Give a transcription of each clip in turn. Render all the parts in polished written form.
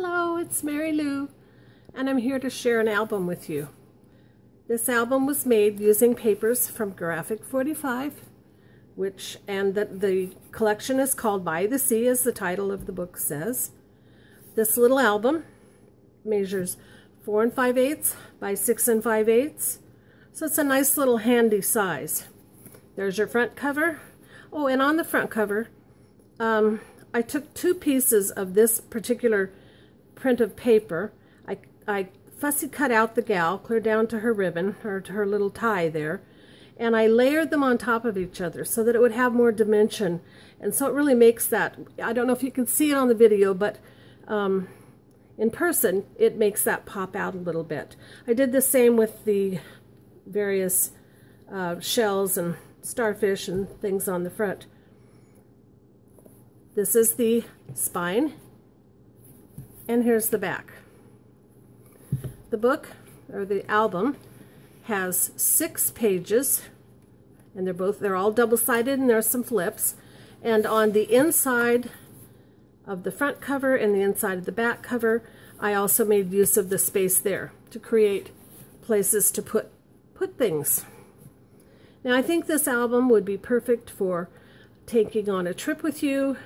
Hello, it's Mary Lou, and I'm here to share an album with you. This album was made using papers from Graphic 45, the collection is called By the Sea, as the title of the book says. This little album measures 4 5/8 by 6 5/8, so it's a nice little handy size. There's your front cover. Oh, and on the front cover, I took 2 pieces of this particular print of paper. I fussy cut out the gal clear down to her ribbon, or to her little tie there, and I layered them on top of each other so that it would have more dimension. And so it really makes that, I don't know if you can see it on the video, but in person it makes that pop out a little bit. I did the same with the various shells and starfish and things on the front. This is the spine, and here's the back. The book, or the album, has 6 pages, and they're all double-sided, and there's some flips. And on the inside of the front cover and the inside of the back cover, I also made use of the space there to create places to put things. Now, I think this album would be perfect for taking on a trip with you,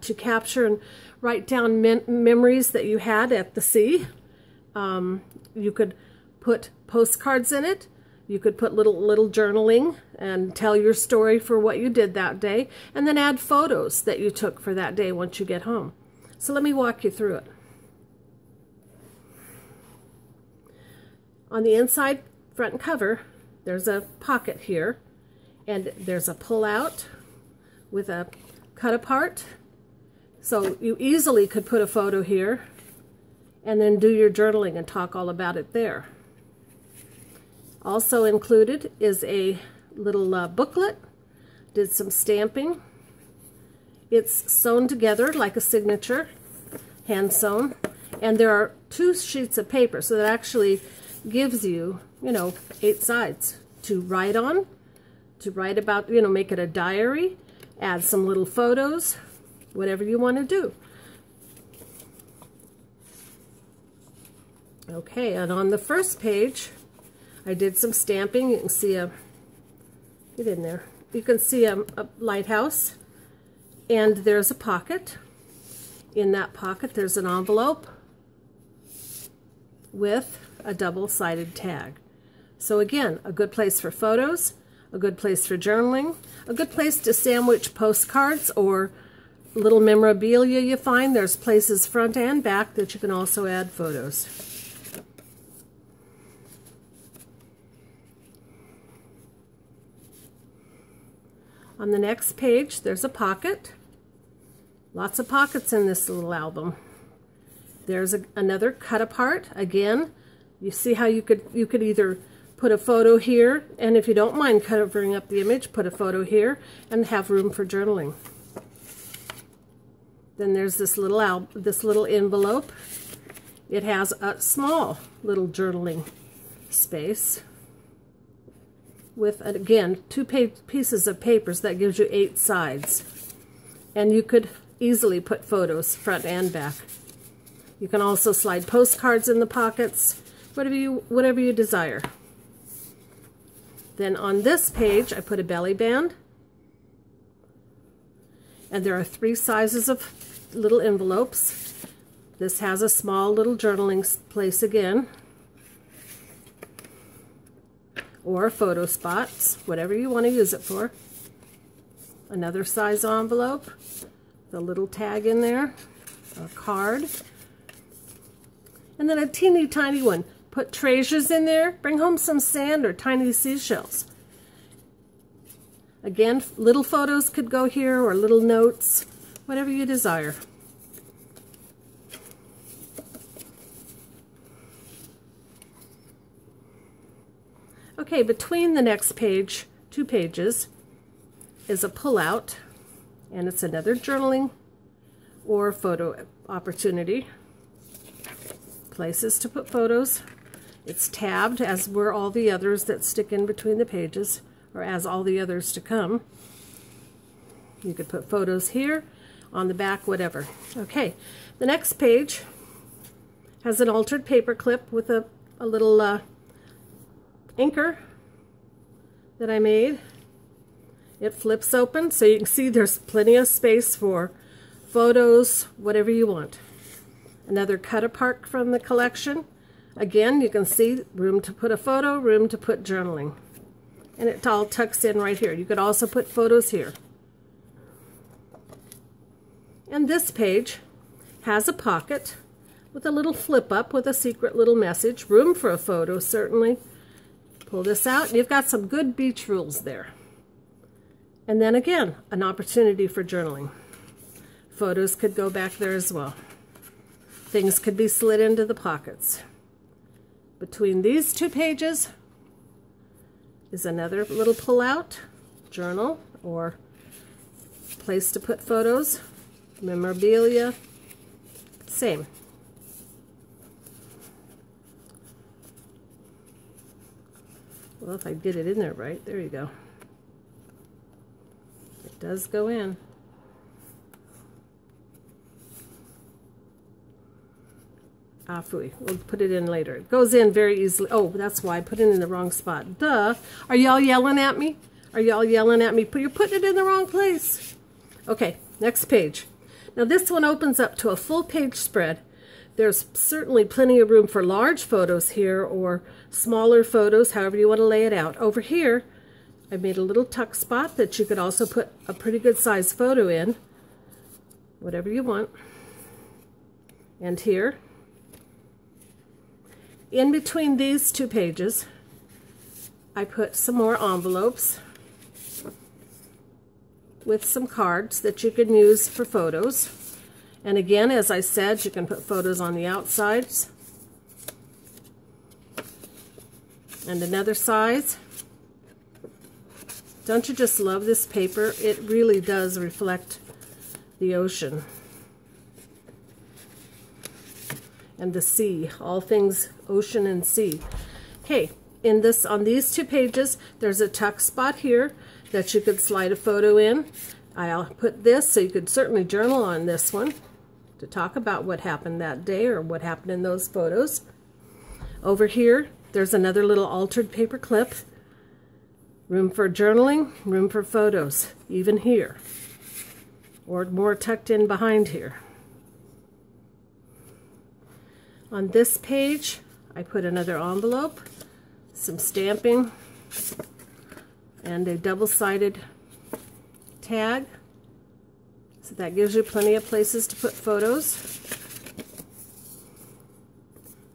to capture and write down memories that you had at the sea. You could put postcards in it. You could put little journaling and tell your story for what you did that day, and then add photos that you took for that day once you get home. So let me walk you through it. On the inside front cover, there's a pocket here, and there's a pull-out with a cut-apart. So you easily could put a photo here and then do your journaling and talk all about it there. Also included is a little booklet. Did some stamping. It's sewn together like a signature, hand sewn, and there are 2 sheets of paper, so that actually gives you, 8 sides to write on, to write about, make it a diary, add some little photos, whatever you want to do. Okay, and on the first page, I did some stamping. You can see get in there. You can see a lighthouse, and there's a pocket. In that pocket, there's an envelope with a double-sided tag. So again, a good place for photos, a good place for journaling, a good place to sandwich postcards or little memorabilia you find. There's places front and back that you can also add photos. On the next page, there's a pocket. Lots of pockets in this little album. There's another cut apart. Again, you see how you could either put a photo here, and if you don't mind covering up the image, put a photo here and have room for journaling. Then there's this little envelope. It has a small little journaling space with, again, 2 pieces of papers. That gives you 8 sides. And you could easily put photos front and back. You can also slide postcards in the pockets, whatever you desire. Then on this page, I put a belly band. And there are 3 sizes of little envelopes. This has a small little journaling place again, or photo spots, whatever you want to use it for. Another size envelope, the little tag in there, a card, and then a teeny tiny one. Put treasures in there, bring home some sand or tiny seashells. Again, little photos could go here, or little notes, whatever you desire. Okay, between the next page, 2 pages, is a pull-out, and it's another journaling or photo opportunity. Places to put photos. It's tabbed, as were all the others that stick in between the pages, or as all the others to come. You could put photos here, on the back, whatever. Okay, the next page Has an altered paper clip with a little anchor that I made. It flips open so you can see there's plenty of space for photos, whatever you want. Another cut apart from the collection. Again, you can see room to put a photo, room to put journaling. And it all tucks in right here. You could also put photos here. And this page has a pocket with a little flip up with a secret little message. Room for a photo, certainly. Pull this out and you've got some good beach rules there. And then again, an opportunity for journaling. Photos could go back there as well. Things could be slid into the pockets. Between these two pages is another little pull-out, journal, or place to put photos, memorabilia, same. Well, if I did it in there right, there you go. It does go in. Ah, phooey. We'll put it in later. It goes in very easily. Oh, that's why I put it in the wrong spot. Duh. Are y'all yelling at me? Are y'all yelling at me? You're putting it in the wrong place. Okay, next page. Now this one opens up to a full page spread. There's certainly plenty of room for large photos here or smaller photos, however you want to lay it out. Over here, I made a little tuck spot that you could also put a pretty good size photo in, whatever you want. And here, in between these two pages, I put some more envelopes with some cards that you can use for photos. And again, as I said, you can put photos on the outsides. And another size. Don't you just love this paper? It really does reflect the ocean and the sea, all things ocean and sea. Okay, on these two pages, there's a tuck spot here that you could slide a photo in. I'll put this so you could certainly journal on this one to talk about what happened that day or what happened in those photos. Over here, there's another little altered paper clip. Room for journaling, room for photos, even here, or more tucked in behind here. On this page, I put another envelope, some stamping, and a double-sided tag. So that gives you plenty of places to put photos.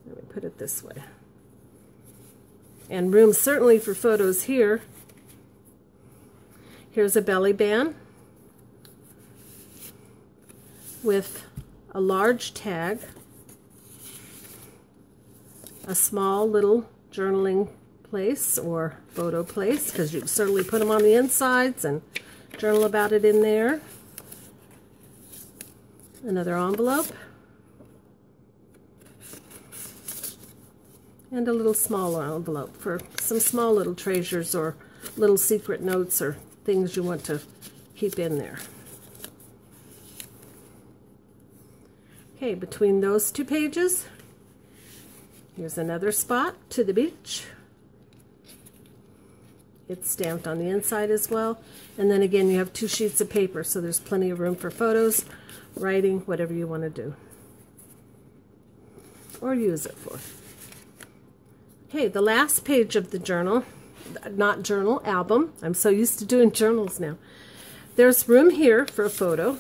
Let me put it this way. And room certainly for photos here. Here's a belly band with a large tag, a small little journaling place or photo place, because you can certainly put them on the insides and journal about it in there. Another envelope. And a little smaller envelope for some small little treasures or little secret notes or things you want to keep in there. Okay, between those two pages, here's another spot to the beach. It's stamped on the inside as well. And then again, you have two sheets of paper, so there's plenty of room for photos, writing, whatever you want to do. Or use it for. Okay, the last page of the journal, not journal, album. I'm so used to doing journals now. There's room here for a photo.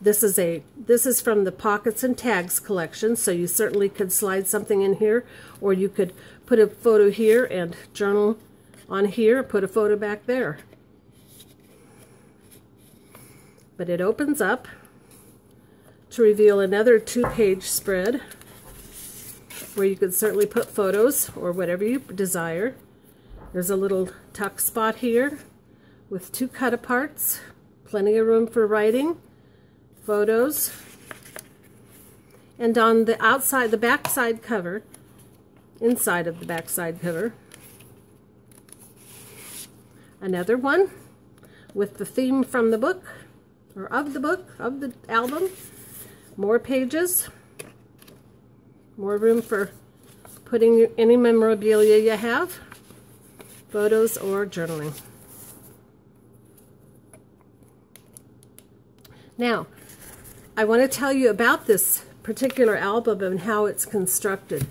This is from the Pockets and Tags collection, so you certainly could slide something in here, or you could put a photo here and journal on here, put a photo back there. But it opens up to reveal another two-page spread where you could certainly put photos or whatever you desire. There's a little tuck spot here with two cut-aparts, plenty of room for writing, photos, and on the outside, the backside cover, inside of the backside cover, another one with the theme from the book, or of the book, of the album, more pages, More room for putting any memorabilia you have, photos or journaling. Now, I want to tell you about this particular album and how it's constructed.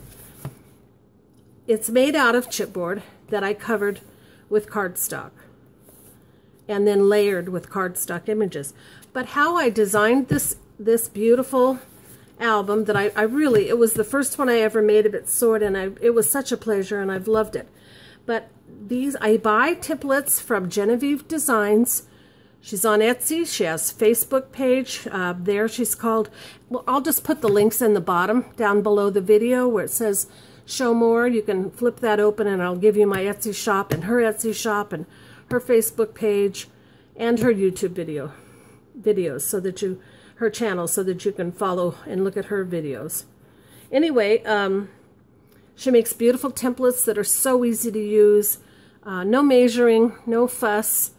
It's made out of chipboard that I covered with cardstock and then layered with cardstock images. But how I designed this beautiful album that I really, it was the first one I ever made of its sort, and it was such a pleasure, and I've loved it. But these, I buy templates from Genevieve Designs. She's on Etsy. She has a Facebook page. There she's called, well, I'll just put the links in the bottom down below the video where it says show more. You can flip that open and I'll give you my Etsy shop and her Etsy shop and her Facebook page and her YouTube videos so that her channel, so that you can follow and look at her videos. Anyway, she makes beautiful templates that are so easy to use. No measuring, no fuss.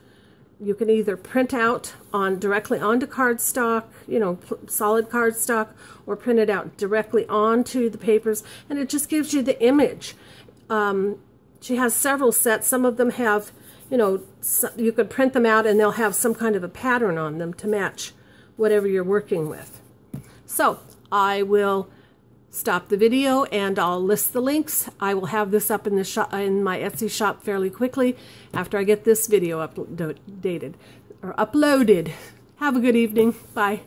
You can either print out directly onto cardstock, you know, solid cardstock, or print it out directly onto the papers, and it just gives you the image. She has several sets. Some of them have, you know, you could print them out and they'll have some kind of a pattern on them to match whatever you're working with. So I will stop the video and I'll list the links. I will have this up in the shop, in my Etsy shop fairly quickly after I get this video uploaded. Have a good evening. Bye.